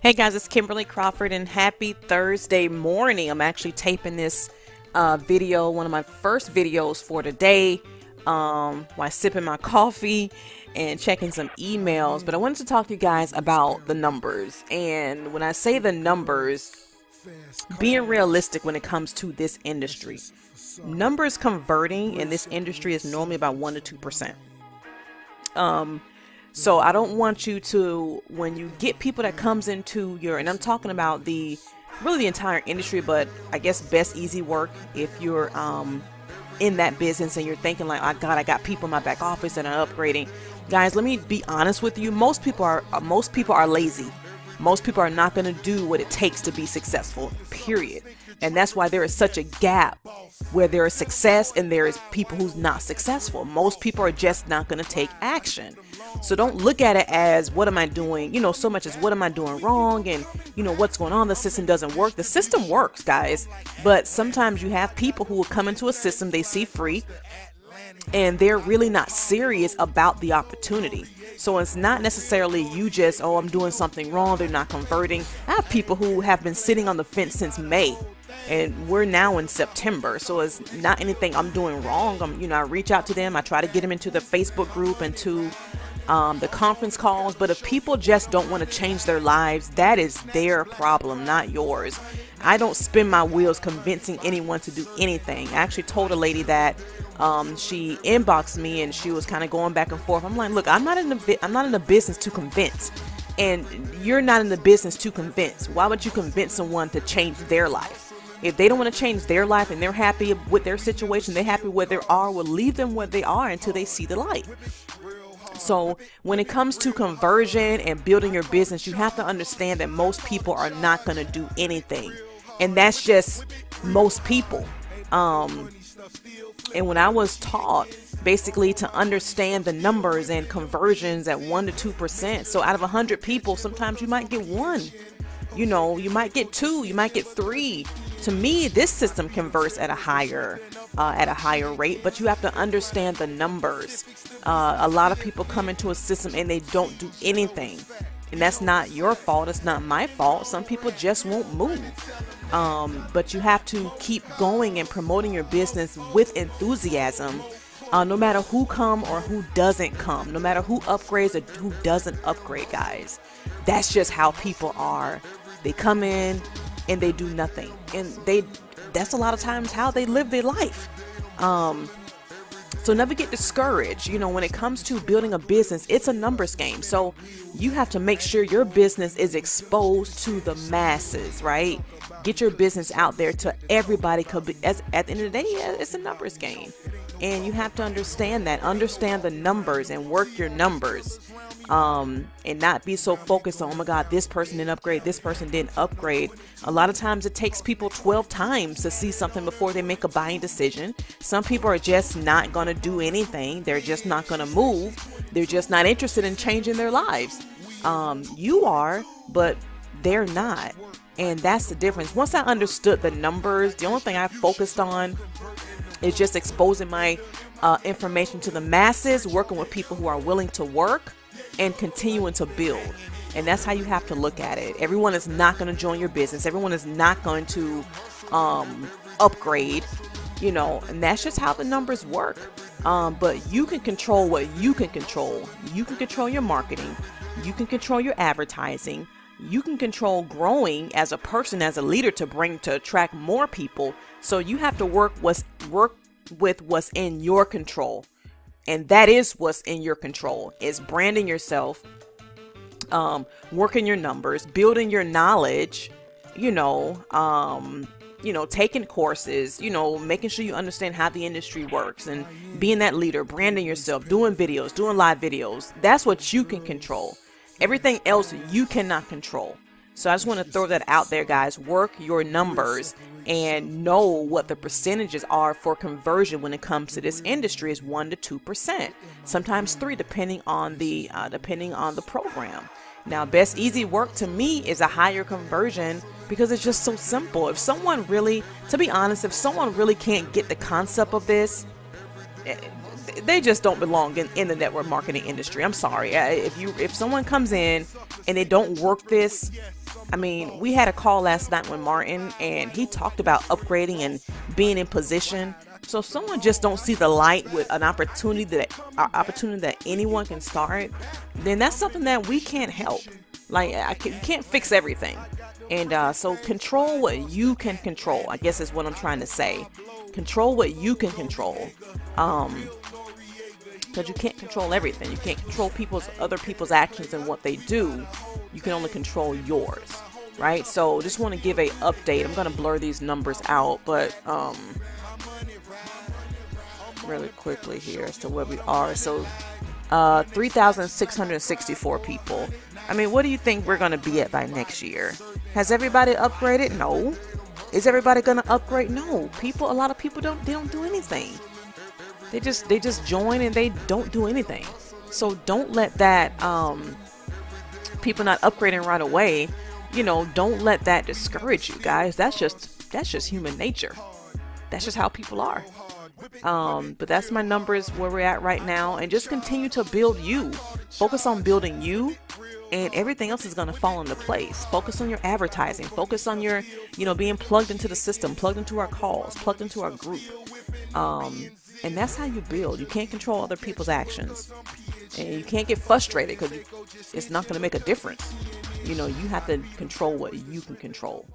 Hey guys, it's Kimberly Crawford and happy Thursday morning. I'm actually taping this video, one of my first videos for today, while sipping my coffee and checking some emails. But I wanted to talk to you guys about the numbers. And when I say the numbers, being realistic when it comes to this industry. Numbers converting in this industry is normally about 1 to 2%. So I don't want you to, when you get people that comes into your, and I'm talking about really the entire industry, but I guess best easy work, if you're in that business and you're thinking like, oh God, I got people in my back office and I'm upgrading. Guys, let me be honest with you. Most people are lazy. Most people are not going to do what it takes to be successful, period. And that's why there is such a gap where there is success and there is people who's not successful. Most people are just not going to take action. So don't look at it as, what am I doing? So much as what am I doing wrong? And what's going on? The system doesn't work. The system works, guys. But sometimes you have people who will come into a system they see free and they're really not serious about the opportunity. So it's not necessarily you just, oh, I'm doing something wrong, they're not converting. I have people who have been sitting on the fence since May, and we're now in September. So it's not anything I'm doing wrong. I reach out to them, I try to get them into the Facebook group and to the conference calls. But if people just don't want to change their lives, that is their problem, not yours. I don't spin my wheels convincing anyone to do anything. I actually told a lady that she inboxed me and she was kind of going back and forth. I'm like, look, I'm not in the business to convince, and you're not in the business to convince. Why would you convince someone to change their life? If they don't want to change their life and they're happy with their situation, they're happy where they are, we'll leave them where they are until they see the light. So when it comes to conversion and building your business, you have to understand that most people are not going to do anything. And that's just most people. And when I was taught basically to understand the numbers and conversions at 1 to 2%. So out of 100 people, sometimes you might get one, you might get two, you might get three. To me, this system converts at a higher rate, but you have to understand the numbers. A lot of people come into a system and they don't do anything. And that's not your fault. It's not my fault. Some people just won't move. But you have to keep going and promoting your business with enthusiasm, no matter who come or who doesn't come, no matter who upgrades or who doesn't upgrade, guys. That's just how people are. They come in and they do nothing. And that's a lot of times how they live their life. So never get discouraged. When it comes to building a business, it's a numbers game. So you have to make sure your business is exposed to the masses, right? Get your business out there to everybody. At the end of the day, it's a numbers game. And you have to understand the numbers and work your numbers. And not be so focused on, oh my God, this person didn't upgrade, this person didn't upgrade. A lot of times it takes people 12 times to see something before they make a buying decision. Some people are just not going to do anything. They're just not going to move. They're just not interested in changing their lives. You are, but they're not. And that's the difference. Once I understood the numbers, the only thing I focused on is just exposing my information to the masses, working with people who are willing to work, and continuing to build. And that's how you have to look at it. Everyone is not going to join your business. Everyone is not going to upgrade, and that's just how the numbers work. But you can control what you can control. You can control your marketing. You can control your advertising. You can control growing as a person, as a leader, to attract more people. So you have to work with what's in your control. And that is what's in your control, is branding yourself, working your numbers, building your knowledge, taking courses, making sure you understand how the industry works and being that leader, branding yourself, doing videos, doing live videos. That's what you can control. Everything else you cannot control. So I just want to throw that out there, guys. Work your numbers and know what the percentages are for conversion when it comes to this industry is 1 to 2%, sometimes 3, depending on the program. Now, best easy work to me is a higher conversion because it's just so simple. If someone really, to be honest, if someone really can't get the concept of this, they just don't belong in the network marketing industry. I'm sorry. If someone comes in and they don't work this, I mean, we had a call last night with Martin, and he talked about upgrading and being in position. So if someone just don't see the light with an opportunity that anyone can start, then that's something that we can't help. Like, you can't fix everything. And so control what you can control, I guess is what I'm trying to say. Control what you can control. Because you can't control everything. You can't control other people's actions and what they do. You can only control yours, right? So just want to give a update. I'm going to blur these numbers out, but really quickly here as to where we are. So 3,664 people. I mean, what do you think we're going to be at by next year? Has everybody upgraded? No. Is everybody going to upgrade? No. A lot of people don't do anything. They just join and they don't do anything. So don't let that people not upgrading right away, don't let that discourage you guys. That's just human nature. That's just how people are. But that's my numbers where we're at right now, and just continue to build you. Focus on building you, and everything else is going to fall into place. Focus on your advertising. Focus on your, being plugged into the system, plugged into our calls, plugged into our group. And that's how you build. You can't control other people's actions, and you can't get frustrated because it's not going to make a difference. You have to control what you can control.